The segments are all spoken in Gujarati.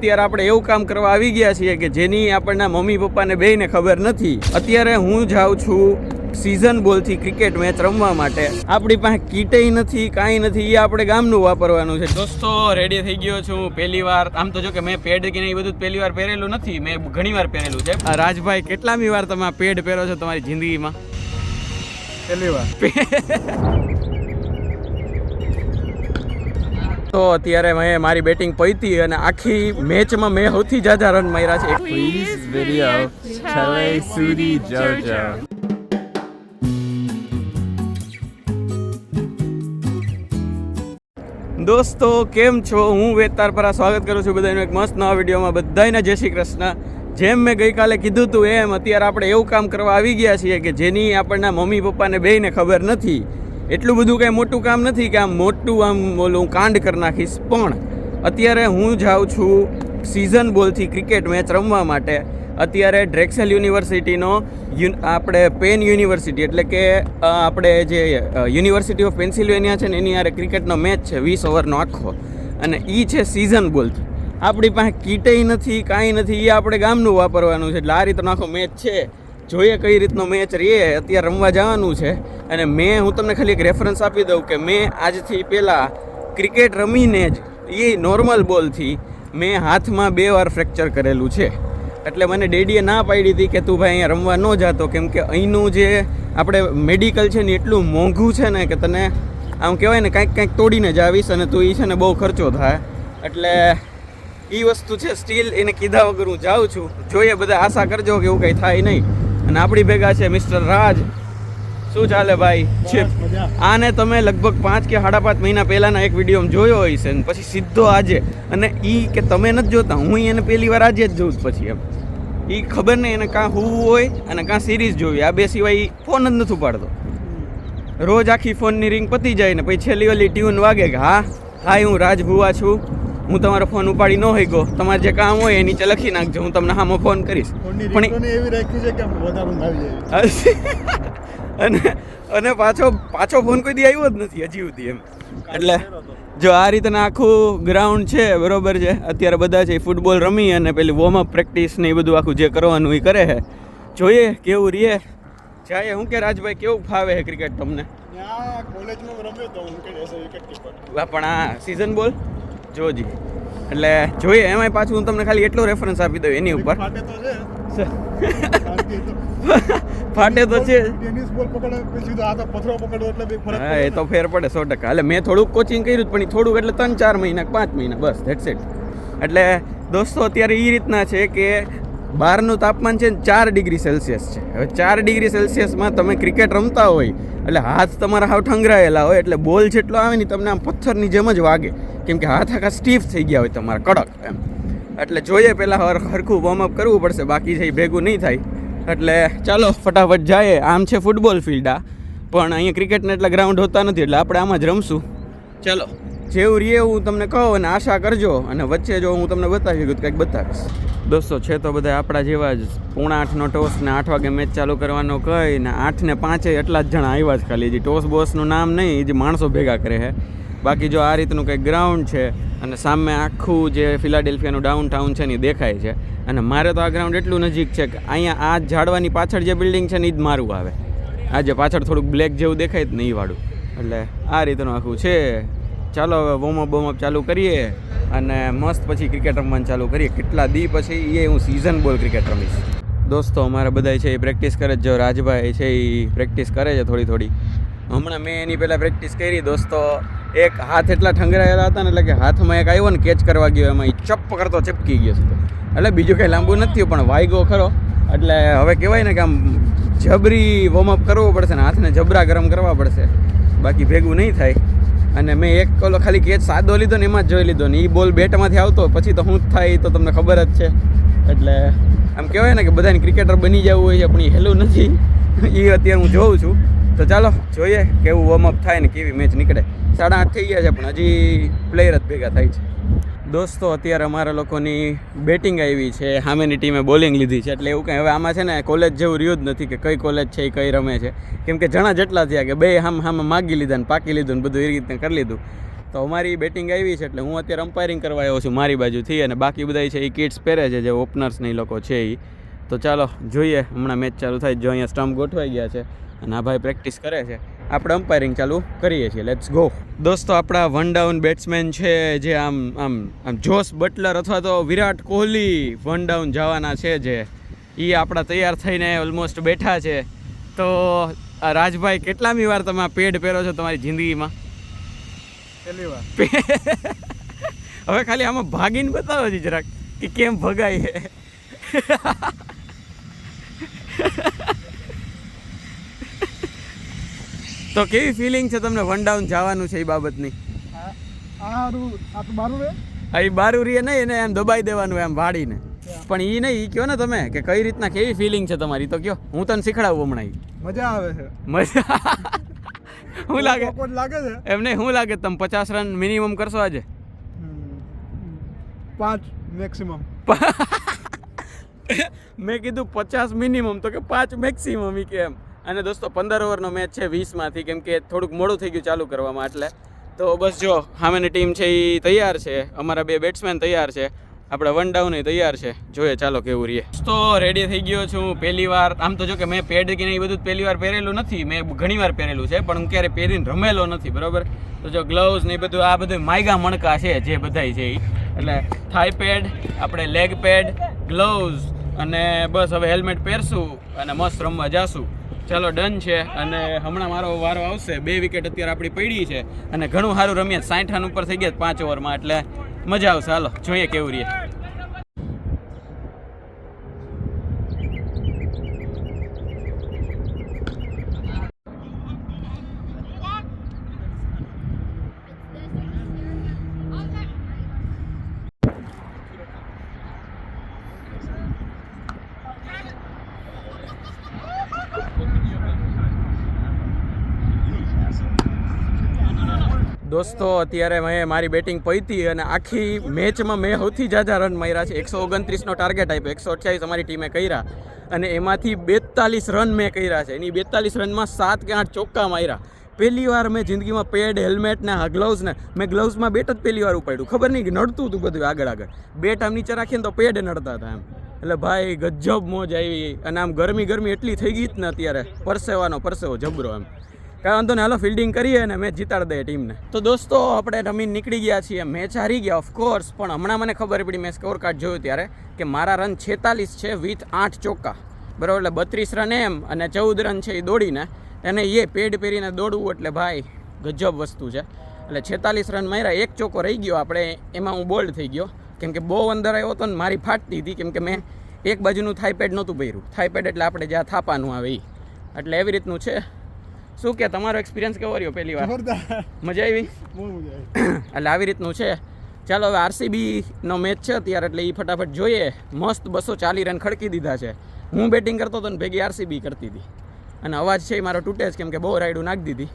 અત્યારે આપણે એવું કામ કરવા આવી ગયા છીએ કે જેની આપણના મમ્મી પપ્પાને બેયને ખબર નથી. અત્યારે હું જાઉં છું સીઝન બોલથી ક્રિકેટ મેચ રમવા માટે. આપણી પાસે કીટેય નથી, કાંઈ નથી, એ આપણે ગામનું વાપરવાનું છે. દોસ્તો રેડી થઈ ગયો છું પહેલી વાર. આમ તો જો કે મેં પેડ કે એ બધું પહેલી વાર પહેરેલું નથી, મેં ઘણી વાર પહેરેલું છે. રાજભાઈ, કેટલામી વાર તમે પેડ પહેરો છો તમારી જિંદગીમાં? પહેલી વાર. તો અત્યારે મેં મારી બેટિંગ પૈતી અને આખી મેચમાં મેં સૌથી જ્યાદા રન માર્યા છે. પ્લીઝ વિડિયો ચલે સુધી જોજો. દોસ્તો કેમ છો? હું વેતારપરા સ્વાગત કરું છું બધાનું એક મસ્ત નવા વિડીયોમાં. બધાને જય શ્રી કૃષ્ણ. જેમ મેં ગઈકાલે કીધું હતું એમ અત્યારે આપણે એવું કામ કરવા આવી ગયા છીએ કે જેની આપણના મમ્મી પપ્પાને બેયને ખબર નથી. એટલું બધું કાંઈ મોટું કામ નથી કે આમ મોટું આમ ઓલું કાંડ કરી નાખીશ, પણ અત્યારે હું જાઉં છું સીઝન બોલથી ક્રિકેટ મેચ રમવા માટે. અત્યારે ડ્રેક્સેલ યુનિવર્સિટીનો આપણે પેન યુનિવર્સિટી એટલે કે આપણે જે યુનિવર્સિટી ઓફ પેન્સિલ્વેનિયા છે ને એની યારે ક્રિકેટનો મેચ છે 20 ઓવરનો આખો, અને એ છે સીઝન બોલથી. આપણી પાસે કીટેય નથી, કાંઈ નથી, એ આપણે ગામનું વાપરવાનું છે. એટલે આ રીતનો આખો મેચ છે. જોઈએ કઈ રીતનો મેચ રહીએ. અત્યારે રમવા જવાનું છે. અને હું તમને ખાલી એક રેફરન્સ આપી દઉં કે મેં આજથી પહેલાં ક્રિકેટ રમીને જ એ નોર્મલ બોલથી મેં હાથમાં 2 વાર ફ્રેક્ચર કરેલું છે. એટલે મને ડેડીએ ના પાડી હતી કે તું ભાઈ અહીંયા રમવા ન જાતો, કેમ કે અહીંનું જે આપણે મેડિકલ છે ને એટલું મોંઘું છે ને કે તને આમ કહેવાય ને કાંઈક તોડીને જ આવીશ અને તું એ છે ને બહુ ખર્ચો થાય. એટલે એ વસ્તુ છે. સ્ટીલ એને કીધા વગર હું જાઉં છું. જોઈએ, બધા આશા કરજો કે એવું કંઈ થાય નહીં. અને આપણી ભેગા છે મિસ્ટર રાજ. શું ચાલે ભાઈ? છે આને તમે લગભગ 5 કે 5.5 મહિના પહેલાંના એક વિડીયોમાં જોયો હોય છે, પછી સીધો આજે. અને એ કે તમે નથી જોતા, હું એને પહેલી વાર આજે જ જોઉં. પછી એમ એ ખબર નહીં એને કાં હોવું હોય અને કાં સિરીઝ જોવી. આ બે સિવાય ફોન જ નથી ઉપાડતો. રોજ આખી ફોનની રિંગ પતી જાય ને પછી છેલ્લી ઓલી ટ્યુન વાગે કે હા હું રાજ ભુવા છું, હું તમારો ફોન ઉપાડી ન હોય ગો, તમારે જે કામ હોય એ નીચે લખી નાખજો, હું તમને હામો ફોન કરીશ. પણ એવી રાખી છે કે વધારે અને પાછો ફોન કોઈ દી આવ્યો જ નથી હજી સુધી એમ. એટલે જો આ રીતના આખું ગ્રાઉન્ડ છે, બરોબર છે. અત્યારે બધા છે ફૂટબોલ રમી અને પેલી વોર્મઅપ પ્રેક્ટિસ ને એ બધું આખું જે કરવાનું એ કરે છે. જોઈએ કેવું રીએ જાય. હું કે રાજભાઈ કેવું ફાવે છે ક્રિકેટ તમને? પણ આ સીઝન બોલ જોજી. એટલે જોઈએ એમાંય પાછું હું તમને ખાલી એટલો રેફરન્સ આપી દઉં એની ઉપર. ફાટે તો છે. હા, એ તો ફેર પડે 100%. એટલે મેં થોડુંક કોચિંગ કર્યું પણ એ થોડુંક એટલે 3-4 મહિના 5 મહિના બસ, ધેટ્સ ઇટ. એટલે દોસ્તો અત્યારે એ રીતના છે કે બહારનું તાપમાન છે ને 4 ડિગ્રી સેલ્સિયસ છે. હવે 4 ડિગ્રી સેલ્સિયસમાં તમે ક્રિકેટ રમતા હોય એટલે હાથ તમારા હાવ ઠંગરાયેલા હોય, એટલે બોલ જેટલો આવે ને તમને આમ પથ્થરની જેમ જ વાગે, કેમ કે હાથ આખા સ્ટીફ થઈ ગયા હોય તમારા, કડક એમ. એટલે જોઈએ પહેલાં હરખું વોર્મઅપ કરવું પડશે, બાકી છે એ ભેગું નહીં થાય. એટલે ચાલો ફટાફટ જાય. આમ છે ફૂટબોલ ફિલ્ડ આ, પણ અહીંયા ક્રિકેટના એટલા ગ્રાઉન્ડ હોતા નથી એટલે આપણે આમાં જ રમશું. ચાલો જેવું રીએ હું તમને કહું અને આશા કરજો, અને વચ્ચે જો હું તમને બતાવી શકું તો કંઈક બતાવીશ. દોસ્તો છે તો બધા આપણા જેવા જ 7:45નો ટોસ ને 8 વાગે મેચ ચાલુ કરવાનો કહી ને 8:05 એટલા જ જણા આવ્યા જ ખાલી. જે ટોસ બોસનું નામ નહીં, એ જે માણસો ભેગા કરે છે. બાકી જો આ રીતનું કંઈક ગ્રાઉન્ડ છે અને સામે આખું જે ફિલાડેલ્ફિયાનું ડાઉનટાઉન છે ને એ દેખાય છે. અને મારે તો આ ગ્રાઉન્ડ એટલું નજીક છે કે અહીંયા આ ઝાડવાની પાછળ જે બિલ્ડિંગ છે ને એ જ મારું આવે. આ જે પાછળ થોડુંક બ્લેક જેવું દેખાય જ ને એ વાળું. એટલે આ રીતનું આખું છે. ચાલો હવે વોર્મઅપ ચાલુ કરીએ અને મસ્ત પછી ક્રિકેટ રમવાનું ચાલુ કરીએ. કેટલા દી પછી એ હું સીઝન બોલ ક્રિકેટ રમીશ. દોસ્તો અમારા બધા છે એ પ્રેક્ટિસ કરે જ. જો રાજભાઈ છે એ પ્રેક્ટિસ કરે છે થોડી. હમણાં મેં એની પહેલાં પ્રેક્ટિસ કરી દોસ્તો. એક હાથ એટલા ઠંગરાયેલા હતા ને એટલે કે હાથમાં એક આવ્યો ને કેચ કરવા ગયો, એમાં એ ચપ કરતો ચપકી ગયો છે. એટલે બીજું કંઈ લાંબુ નથી પણ વાગ્યો ખરો. એટલે હવે કહેવાય ને કે આમ જબરી વોર્મઅપ કરવું પડશે ને હાથને જબરા ગરમ કરવા પડશે, બાકી ભેગું નહીં થાય. અને મેં એક ખાલી કેચ સાદો લીધો ને એમાં જ જોઈ લીધો ને એ બોલ બેટમાંથી આવતો પછી તો શું થાય તો તમને ખબર જ છે. એટલે આમ કહેવાય ને કે બધાને ક્રિકેટર બની જવું હોય છે પણ એ હેલું નથી. એ અત્યારે હું જોઉં છું. તો ચાલો જોઈએ કેવું વોર્મઅપ થાય ને કેવી મેચ નીકળે. 8:30 થઈ ગયા છે પણ હજી પ્લેયર જ ભેગા થાય છે. દોસ્તો અત્યારે અમારા લોકોની બેટિંગ આવી છે, સામેની ટીમે બોલિંગ લીધી છે. એટલે એવું કંઈ હવે આમાં છે ને કોલેજ જેવું રહ્યું જ નથી કે કઈ કોલેજ છે એ કઈ રમે છે, કેમ કે જણા જેટલા થયા કે બે હામ માગી લીધા ને પાકી લીધું ને બધું એ રીતે કરી લીધું. તો અમારી બેટિંગ આવી છે એટલે હું અત્યારે અમ્પાયરિંગ કરવા આવ્યો છું મારી બાજુથી, અને બાકી બધા છે એ કિટ્સ પહેરે છે જે ઓપનર્સ ને એ લોકો છે એ. તો ચાલો જોઈએ, હમણાં મેચ ચાલુ થાય. જો અહીંયા સ્ટમ્પ ગોઠવાઈ ગયા છે અને આ ભાઈ પ્રેક્ટિસ કરે છે, આપણે અમ્પાયરિંગ ચાલુ કરીએ છીએ. Let's go. દોસ્તો આપણા વન ડાઉન બેટ્સમેન છે જે આમ જોસ બટલર અથવા તો વિરાટ કોહલી વન ડાઉન જવાના છે, જે એ આપણા તૈયાર થઈને ઓલમોસ્ટ બેઠા છે. તો રાજભાઈ, કેટલામી વાર તમે આ પેડ પહેરો છો તમારી જિંદગીમાં? પહેલી વાર. હવે ખાલી આમાં ભાગીને બતાવો જ જરાક કે કેમ ભગાય. તો કેવી ફિલિંગ છે તમને વન ડાઉન જવાનું છે એ બાબતની? એ બારું રે નહીં, એને એમ દબાઈ દેવાનું એમ વાળીને. પણ એ નહીં, એ કહો ને તમે કે કઈ રીતના કેવી ફિલિંગ છે તમારી, તો કયો, હું તને શીખડાવું હમણાં. મજા આવે છે. મજા શું લાગે છે એમ નહીં, શું લાગે તમે 50 રન મિનિમમ કરશો આજે? 5 મેક્સિમમ. મેં કીધું 50 મિનિમમ, તો કે 5 મેક્સિમમ ઈ કે એમ. અને દોસ્તો 15 ઓવરનો મેચ છે 20માંથી, કેમ કે થોડુંક મોડું થઈ ગયું ચાલુ કરવામાં, એટલે તો બસ જો સામેની ટીમ છે એ તૈયાર છે, અમારા 2 બેટ્સમેન તૈયાર છે, આપણે વન ડાઉન તૈયાર છે. જોઈએ ચાલો કેવું રહીએ. તો રેડી થઈ ગયો છું પહેલી વાર. આમ તો જો કે મેં પેડ કે એ બધું પહેલી વાર પહેરેલું નથી, મેં ઘણી વાર પહેરેલું છે, પણ હું ક્યારે પહેરીને રમેલો નથી, બરાબર. તો જો ગ્લવ્સ ને એ બધું, આ બધું માયગા મણકા છે જે બધાય છે એ, એટલે થાઈ પેડ, આપણે લેગ પેડ, ગ્લવ્સ, અને બસ હવે હેલ્મેટ પહેરશું અને મસ્ત રમવા જાશું. ચાલો ડન છે. અને હમણાં મારો વારો આવશે. 2 વિકેટ અત્યારે આપણી પડી છે અને ઘણું સારું રમ્યા, 60 રન ઉપર થઈ ગયા 5 ઓવરમાં, એટલે મજા આવશે. હાલો જોઈએ કેવું રહીએ. દોસ્તો અત્યારે મેં મારી બેટિંગ પૈતી અને આખી મેચમાં મેં સૌથી ઝાઝા રન માર્યા છે. 129નો ટાર્ગેટ આપ્યો, 128 અમારી ટીમે કર્યા, અને એમાંથી 42 રન મેં કર્યા છે. એની 42 રનમાં 7 કે 8 ચોક્કા માર્યા. પહેલી વાર મેં જિંદગીમાં પેડ, હેલ્મેટ ને ગ્લવ્સ ને, મેં ગ્લવ્સમાં બેટ જ પહેલી વાર ઉપાડ્યું. ખબર નહીં કે નડતું હતું બધું આગળ. બેટ આમ નીચે રાખીને તો પેડ નડતા હતા એમ. એટલે ભાઈ ગજબ મોજ આવી. અને આમ ગરમી એટલી થઈ ગઈ જ ને અત્યારે, પરસેવો જબરો એમ. કાંઈ વાંધો ને, હાલો ફિલ્ડિંગ કરીએ અને મેચ જીતાડી દઈએ ટીમને. તો દોસ્તો આપણે રમીને નીકળી ગયા છીએ. મેચ હારી ગયા ઓફકોર્સ, પણ હમણાં મને ખબર પડી, મેં સ્કોર કાર્ડ જોયું ત્યારે, કે મારા રન 46 છે વિથ 8 ચોક્કા, બરાબર. એટલે 32 રન એમ અને 14 રન છે એ દોડીને, અને એ પેડ પહેરીને દોડવું એટલે ભાઈ ગજબ વસ્તુ છે. એટલે 46 રન માર્યા, 1 ચોક્કો રહી ગયો આપણે, એમાં હું બોલ્ડ થઈ ગયો, કેમ કે બહુ અંદર આવ્યો હતો ને મારી ફાટતી હતી, કેમ કે મેં એક બાજુનું થાઈપેડ નહોતું પહેર્યું. થાઈપેડ એટલે આપણે જ્યાં થાપાનું આવે એ, એટલે એવી રીતનું છે. શું કે તમારો એક્સપિરિયન્સ કેવો રહ્યો પહેલી વાર? મજા આવી? એટલે આવી રીતનું છે. ચાલો હવે આરસીબીનો મેચ છે અત્યારે, એટલે એ ફટાફટ જોઈએ. મસ્ત 240 રન ખડકી દીધા છે. હું બેટિંગ કરતો હતો ને ભેગી આરસીબી કરતી હતી, અને અવાજ છે એ મારો તૂટે જ, કેમ કે બહુ રાઈડું નાખી દીધી.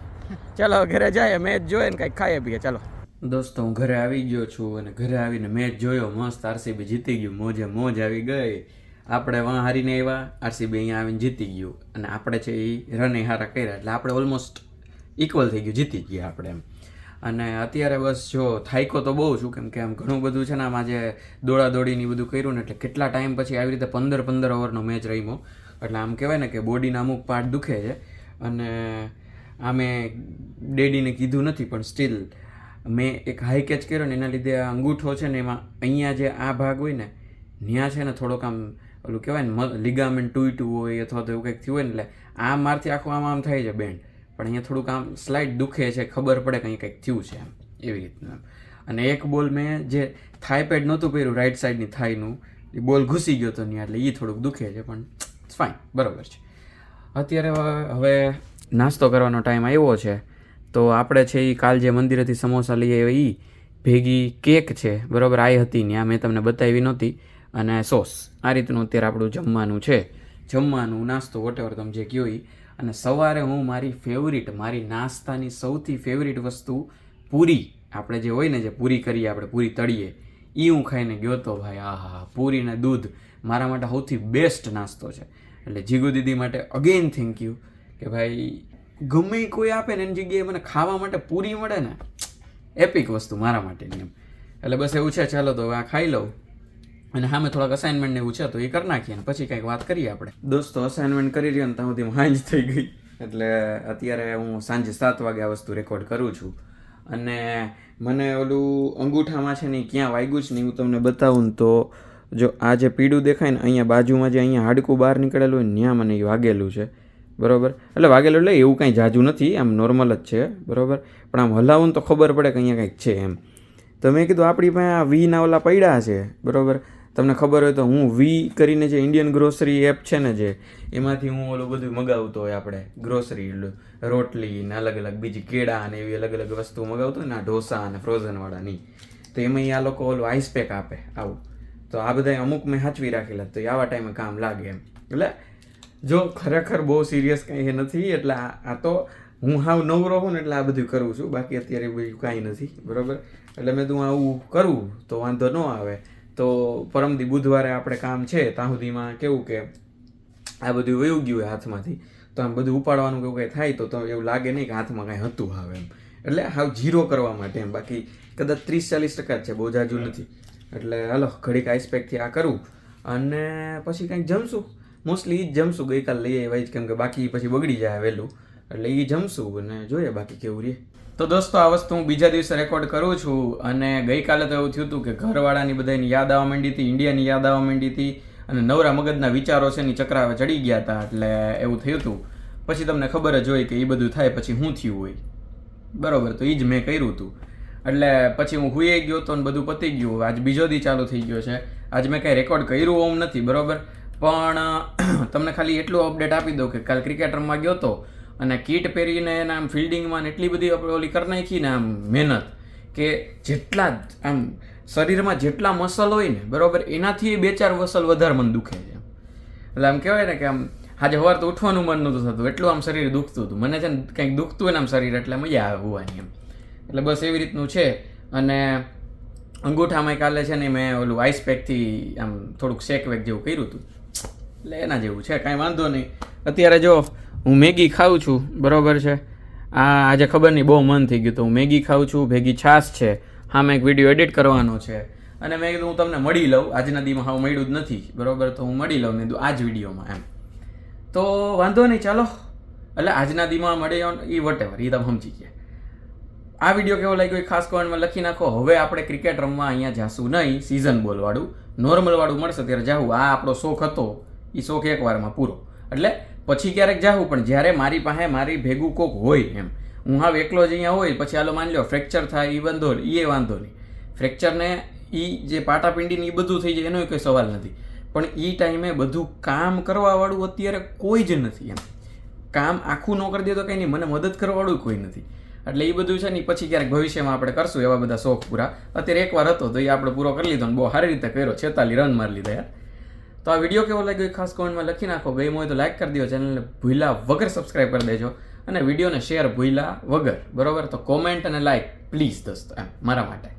ચાલો ઘરે જાય, મેચ જોઈએ ને કંઈક ખાઈએ પીએ. ચાલો દોસ્તો હું ઘરે આવી ગયો છું, અને ઘરે આવીને મેચ જોયો. મસ્ત આરસીબી જીતી ગયું, મોજ આવી ગઈ. આપણે વાં હારીને આવ્યા, આરસીબી અહીંયા આવીને જીતી ગયું, અને આપણે છે એ રને હારા કર્યા, એટલે આપણે ઓલમોસ્ટ ઇક્વલ થઈ ગયું, જીતી ગયા આપણે એમ. અને અત્યારે બસ જો થાયકો તો બહુ છું, કેમ કે આમ ઘણું બધું છે ને, આમાં જે દોડાદોડીને બધું કર્યું ને, એટલે કેટલા ટાઈમ પછી આવી રીતે 15 ઓવરનો મેચ રમ્યો, એટલે આમ કહેવાય ને કે બોડીના અમુક પાર્ટ દુખે છે. અને આમે ડેડીને કીધું નથી, પણ સ્ટીલ મેં એક હાઈ કેચ કર્યો ને, એના લીધે આ અંગૂઠો છે ને, એમાં અહીંયા જે આ ભાગ હોય ને, ત્યાં છે ને થોડોક આમ ઓલું કહેવાય ને લિગામેન્ટ તૂટ્યું હોય અથવા તો એવું કંઈક થયું હોય ને, એટલે આમ મારથી આખું આમ થાય છે બેન્ડ, પણ અહીંયા થોડુંક આમ સ્લાઇડ દુખે છે, ખબર પડે કંઈક થયું છે એમ, એવી રીતનું. અને એક બોલ મેં જે થાઈ પેડ નહોતું પહેર્યું, રાઈટ સાઈડની થાઈનું, એ બોલ ઘૂસી ગયો હતો ત્યાં, એટલે એ થોડુંક દુખે છે, પણ ફાઇન, બરાબર છે. અત્યારે હવે નાસ્તો કરવાનો ટાઈમ આવ્યો છે, તો આપણે છે એ કાલ જે મંદિરેથી સમોસા લઈ આવ્યા એ ભેગી કેક છે, બરાબર. આ હતી ત્યાં મેં તમને બતાવી નહોતી, અને સોસ. આ રીતનું અત્યારે આપણું જમવાનું છે, જમવાનું નાસ્તો વોટેવર તમે જે કહો એ. અને સવારે હું મારી નાસ્તાની સૌથી ફેવરિટ વસ્તુ પૂરી, આપણે જે હોય ને, જે પૂરી કરીએ આપણે, પૂરી તળીએ, એ હું ખાઈને ગયો તો ભાઈ. આહા, પૂરી ને દૂધ મારા માટે સૌથી બેસ્ટ નાસ્તો છે. એટલે જીગુ દીદી માટે અગેન થેન્ક યુ, કે ભાઈ ગમે કોઈ આપે ને એની જગ્યાએ મને ખાવા માટે પૂરી મળે ને, એપિક વસ્તુ મારા માટેની એમ. એટલે બસ એવું છે. ચાલો તો હવે આ ખાઈ લઉં અને સામે થોડાક અસાઇનમેન્ટ ને એવું છે તો એ કરી નાખીએ ને પછી કંઈક વાત કરીએ આપણે. દોસ્તો અસાઇનમેન્ટ કરી રહ્યો ને ત્યાં સુધી સાંજ થઈ ગઈ. એટલે અત્યારે હું સાંજે 7 વાગે આ વસ્તુ રેકોર્ડ કરું છું અને મને ઓલું અંગૂઠામાં છે ને ઈ ક્યાં વાગ્યું છે ને હું તમને બતાવું ને તો જો આ જે પીડું દેખાય ને અહીંયા બાજુમાં જે અહીંયા હાડકું બહાર નીકળેલું હોય ને ત્યાં મને એ વાગેલું છે. બરાબર, એટલે વાગેલું એટલે એવું કાંઈ જાજુ નથી, આમ નોર્મલ જ છે. બરાબર, પણ આમ હલાવું ને તો ખબર પડે કે અહીંયા કંઈક છે એમ. તો મેં કીધું આપણી પાસે આ વીના ઓલા પડ્યા છે. બરાબર, તમને ખબર હોય તો હું વી કરીને જે ઇન્ડિયન ગ્રોસરી એપ છે ને જે એમાંથી હું ઓલું બધું મગાવતો હોય આપણે ગ્રોસરી રોટલી ને અલગ અલગ બીજી કેળા અને એવી અલગ અલગ વસ્તુ મગાવતો હોય ને ઢોસા અને ફ્રોઝનવાળા નહીં. તો એમાં આ લોકો ઓલું આઈસ પેક આપે આવું. તો આ બધા અમુક મેં સાચવી રાખેલા તો આવા ટાઈમે કામ લાગે એમ. એટલે જો ખરેખર બહુ સિરિયસ કંઈ એ નથી. એટલે આ તો હું હાવ નવરો હોઉં ને એટલે આ બધું કરું છું, બાકી અત્યારે બધું કાંઈ નથી. બરાબર, એટલે મેં તું આવું કરું તો વાંધો ન આવે. તો પરમદી બુધવારે આપણે કામ છે ત્યાં સુધીમાં કેવું કે આ બધું વયું ગયું હોય હાથમાંથી, તો આમ બધું ઉપાડવાનું કેવું કંઈ થાય તો એવું લાગે નહીં કે હાથમાં કાંઈ હતું હવે એમ. એટલે હાવ ઝીરો કરવા માટે એમ. બાકી કદાચ 30-40% જ છે, બહુ જાજુ નથી. એટલે હાલો ઘડીક આઈસ પેકથી આ કરું અને પછી કંઈક જમશું. મોસ્ટલી એ જ જમશું. ગઈકાલ લઈ આવ્યા જ, કેમ કે બાકી પછી બગડી જાય વહેલું. એટલે એ જમશું અને જોઈએ બાકી કેવું રહે. તો દોસ્તો આ વસ્તુ હું બીજા દિવસે રેકોર્ડ કરું છું અને ગઈકાલે તો એવું થયું હતું કે ઘરવાળાની બધાની યાદ આવવા માંડી હતી, ઇન્ડિયાની યાદ આવવા માંડી હતી અને નવરા મગજના વિચારો છે ની ચક્રાવે ચડી ગયા હતા. એટલે એવું થયું હતું. પછી તમને ખબર જ હોય કે એ બધું થાય પછી શું થયું હોય. બરાબર, તો એ જ મેં કર્યું હતું. એટલે પછી હું હુઈ ગયો હતો ને બધું પતી ગયું. આજ બીજો દી ચાલુ થઈ ગયો છે. આજ મેં કાંઈ રેકોર્ડ કર્યું ઓમ નથી. બરાબર, પણ તમને ખાલી એટલું અપડેટ આપી દઉં કે કાલ ક્રિકેટ રમવા ગયો હતો અને કીટ પહેરીને એના આમ ફિલ્ડિંગમાં એટલી બધી આપણે ઓલી કરી નાખી ને આમ મહેનત કે જેટલા આમ શરીરમાં જેટલા મસલ હોય ને બરાબર એનાથી 2-4 મસલ વધારે મને દુખે છે. એટલે આમ કહેવાય ને કે આમ આજે સવાર તો ઉઠવાનું મન નહોતું થતું, એટલું આમ શરીર દુખતું હતું. મને છે ને કંઈક દુખતું હોય ને આમ શરીર એટલે મજા આવે હોવાની એમ. એટલે બસ એવી રીતનું છે. અને અંગૂઠામાં કાલે છે ને મેં ઓલું આઈસ પેકથી આમ થોડુંક શેક વેક જેવું કર્યું હતું. એટલે એના જેવું છે, કાંઈ વાંધો નહીં. અત્યારે જો હું મેગી ખાઉં છું. બરાબર છે, આજે ખબર નહીં બહુ મન થઈ ગયું તો હું મેગી ખાઉં છું, ભેગી છાશ છે. હા, મેં એક વિડીયો એડિટ કરવાનો છે અને મેં કીધું હું તમને મળી લઉં. આજના દીમાં હા મળ્યું જ નથી. બરાબર, તો હું મળી લઉં ને આ જ વિડીયોમાં એમ. તો વાંધો નહીં, ચાલો. એટલે આજના દીમાં મળે એ વટેવર એ તમે સમજી ગયા. આ વિડીયો કેવો લાગ્યો એ ખાસ કોમેન્ટમાં લખી નાખો. હવે આપણે ક્રિકેટ રમવા અહીંયા જાશું નહીં, સિઝન બોલવાળું નોર્મલવાળું મળશે ત્યારે જાવું. આ આપણો શોખ હતો એ શોખ એકવારમાં પૂરો. એટલે પછી ક્યારેક જાઉં, પણ જ્યારે મારી પાસે મારી ભેગું કોક હોય એમ. હું હાવ એકલો જ અહીંયા હોય પછી હાલો માની લો ફ્રેક્ચર થાય એ વાંધો નહીં. ફ્રેક્ચરને એ જે પાટાપિંડીને એ બધું થઈ જાય એનો કોઈ સવાલ નથી. પણ એ ટાઈમે બધું કામ કરવાવાળું અત્યારે કોઈ જ નથી એમ. કામ આખું ન કરી દે તો કંઈ નહીં, મને મદદ કરવાવાળું કોઈ નથી. એટલે એ બધું છે ને પછી ક્યારેક ભવિષ્યમાં આપણે કરશું એવા બધા શોખ પૂરા. અત્યારે એકવાર હતો તો એ આપણે પૂરો કરી લીધો ને બહુ સારી રીતે કર્યો. 46 રન મારી લીધા યાર. તો આ વિડીયો કેવો લાગ્યો એ ખાસ કોમેન્ટમાં લખી નાખો. ગમ્યો હોય તો લાઈક કરી દો, ચેનલને ભૂલા વગર સબસ્ક્રાઈબ કરી દેજો અને વિડીયોને શેર ભૂલા વગર. બરાબર, તો કોમેન્ટ અને લાઈક પ્લીઝ દોસ્તો એમ મારા માટે.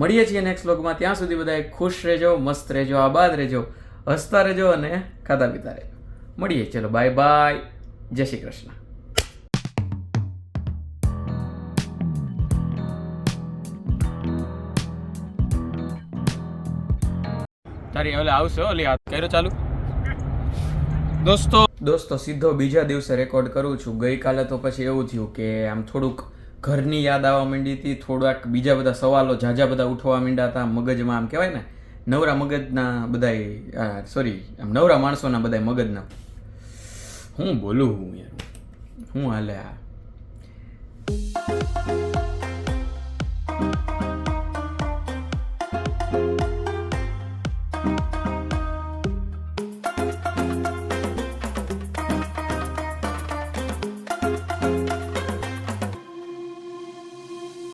મળીએ છીએ નેક્સ્ટ વ્લોગમાં. ત્યાં સુધી બધા ખુશ રહેજો, મસ્ત રહેજો, આબાદ રહેજો, હસતા રહેજો અને ખાતા પીતા રહેજો. મળીએ, ચલો બાય બાય, જય શ્રી કૃષ્ણ. તારી ઓલે આવશે ઓલી હાથ કર્યો ચાલુ. દોસ્તો સીધો બીજા દિવસે રેકોર્ડ કરું છું. ગઈકાલે તો પછી એવું થયું કે આમ થોડુંક ઘરની યાદ આવવા માંડી હતી, થોડાક બીજા બધા સવાલો ઝાઝા બધા ઉઠવા માંડ્યા હતા મગજમાં. આમ કહેવાય ને નવરા મગજના બધાય આમ નવરા માણસોના બધાય મગજના. હું બોલું હું યાર, હું હાલે આ